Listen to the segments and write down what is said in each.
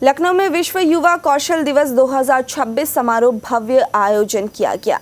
लखनऊ में विश्व युवा कौशल दिवस 2026 समारोह भव्य आयोजन किया गया,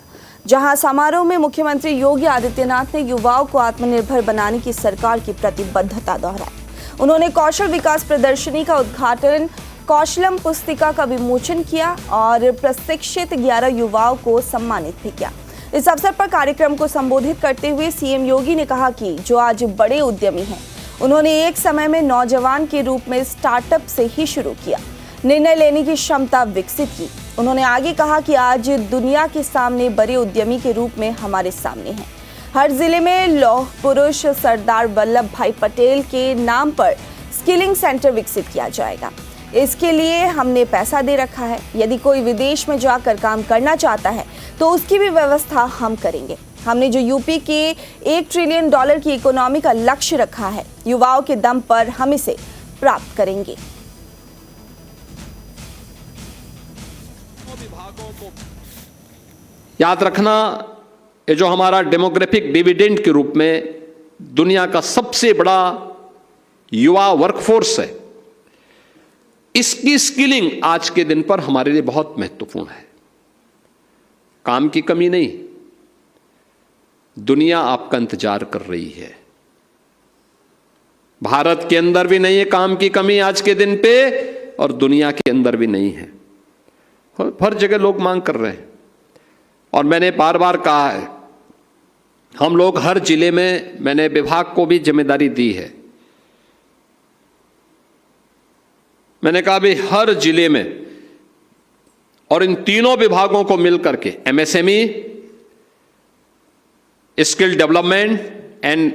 जहां समारोह में मुख्यमंत्री योगी आदित्यनाथ ने युवाओं को आत्मनिर्भर बनाने की सरकार की प्रतिबद्धता दोहराई। उन्होंने कौशल विकास प्रदर्शनी का उद्घाटन, कौशलम पुस्तिका का विमोचन किया और प्रशिक्षित 11 युवाओं को सम्मानित भी किया। इस अवसर पर कार्यक्रम को संबोधित करते हुए सीएम योगी ने कहा कि जो आज बड़े उद्यमी हैं, उन्होंने एक समय में नौजवान के रूप में स्टार्टअप से ही शुरू किया, निर्णय लेने की क्षमता विकसित की। उन्होंने आगे कहा कि आज दुनिया के सामने बड़े उद्यमी के रूप में हमारे सामने हैं। हर जिले में लौह पुरुष सरदार वल्लभ भाई पटेल के नाम पर स्किलिंग सेंटर विकसित किया जाएगा। इसके लिए हमने पैसा दे रखा है। यदि कोई विदेश में जाकर काम करना चाहता है तो उसकी भी व्यवस्था हम करेंगे। हमने जो यूपी के $1 ट्रिलियन की इकोनॉमी का लक्ष्य रखा है, युवाओं के दम पर हम इसे प्राप्त करेंगे। याद रखना, ये जो हमारा डेमोग्राफिक डिविडेंड के रूप में दुनिया का सबसे बड़ा युवा वर्कफोर्स है, इसकी स्किलिंग आज के दिन पर हमारे लिए बहुत महत्वपूर्ण है। काम की कमी नहीं, दुनिया आपका इंतजार कर रही है। भारत के अंदर भी नहीं है काम की कमी आज के दिन पे, और दुनिया के अंदर भी नहीं है। हर जगह लोग मांग कर रहे हैं, और मैंने बार बार कहा है, हम लोग हर जिले में, मैंने विभाग को भी जिम्मेदारी दी है। मैंने कहा भी हर जिले में और इन तीनों विभागों को मिलकर के MSME, skill development and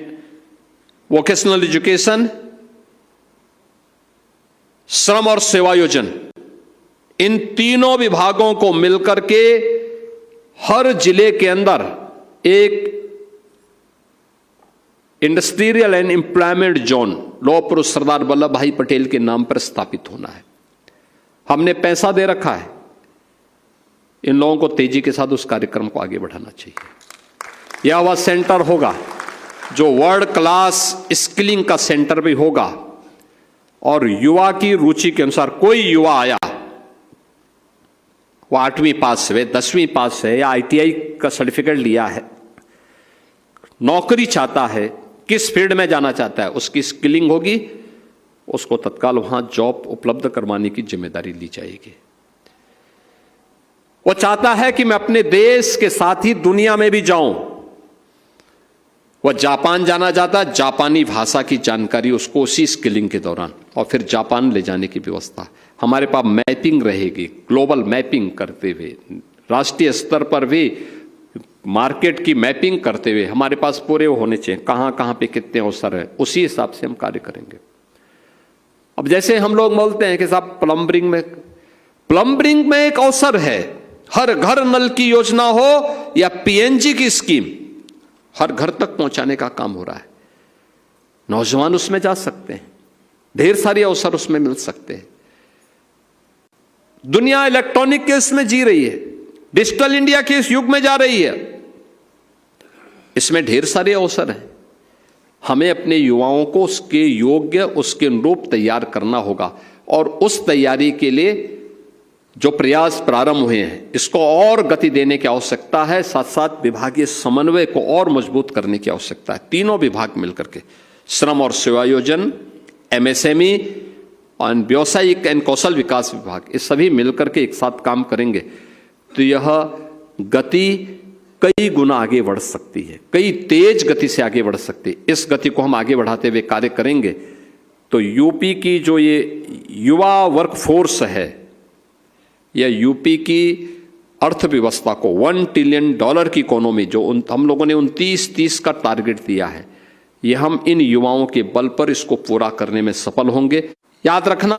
vocational education, श्रम और सेवायोजन, इन तीनों विभागों को मिलकर के हर जिले के अंदर एक इंडस्ट्रियल एंड एम्प्लॉयमेंट जोन लौह पुरुष सरदार वल्लभ भाई पटेल के नाम पर स्थापित होना है। हमने पैसा दे रखा है। इन लोगों को तेजी के साथ उस कार्यक्रम को आगे बढ़ाना चाहिए। यह वह सेंटर होगा जो वर्ल्ड क्लास स्किलिंग का सेंटर भी होगा, और युवा की रुचि के अनुसार कोई युवा आया, वो 8वीं पास है, 10वीं पास है, या ITI का सर्टिफिकेट लिया है, नौकरी चाहता है, किस फील्ड में जाना चाहता है, उसकी स्किलिंग होगी, उसको तत्काल वहां जॉब उपलब्ध करवाने की जिम्मेदारी ली जाएगी। वो चाहता है कि मैं अपने देश के साथ ही दुनिया में भी जाऊं। वह जापान जाना चाहता है, जापानी भाषा की जानकारी उसको उसी स्किलिंग के दौरान, और फिर जापान ले जाने की व्यवस्था। हमारे पास मैपिंग रहेगी, ग्लोबल मैपिंग करते हुए, राष्ट्रीय स्तर पर भी मार्केट की मैपिंग करते हुए हमारे पास पूरे होने चाहिए, कहां कहां पे कितने अवसर है, उसी हिसाब से हम कार्य करेंगे। अब जैसे हम लोग बोलते हैं कि साहब प्लम्बरिंग में एक अवसर है, हर घर नल की योजना हो या PNG की स्कीम, हर घर तक पहुंचाने का काम हो रहा है। नौजवान उसमें जा सकते हैं, ढेर सारे अवसर उसमें मिल सकते हैं। दुनिया इलेक्ट्रॉनिक के इसमें जी रही है, डिजिटल इंडिया के इस युग में जा रही है, इसमें ढेर सारे अवसर हैं। हमें अपने युवाओं को उसके योग्य, उसके अनुरूप तैयार करना होगा, और उस तैयारी के लिए जो प्रयास प्रारंभ हुए हैं, इसको और गति देने की आवश्यकता है। साथ साथ विभागीय समन्वय को और मजबूत करने की आवश्यकता है। तीनों विभाग मिलकर के, श्रम और सेवायोजन, MSME और व्यावसायिक एवं कौशल विकास विभाग, ये सभी मिलकर के एक साथ काम करेंगे तो यह गति कई गुना आगे बढ़ सकती है, कई तेज गति से आगे बढ़ सकती है। इस गति को हम आगे बढ़ाते हुए कार्य करेंगे तो यूपी की जो ये युवा वर्कफोर्स है, यह यूपी की अर्थव्यवस्था को $1 ट्रिलियन की इकोनॉमी, जो हम लोगों ने 29-30 का टारगेट दिया है, ये हम इन युवाओं के बल पर इसको पूरा करने में सफल होंगे। याद रखना।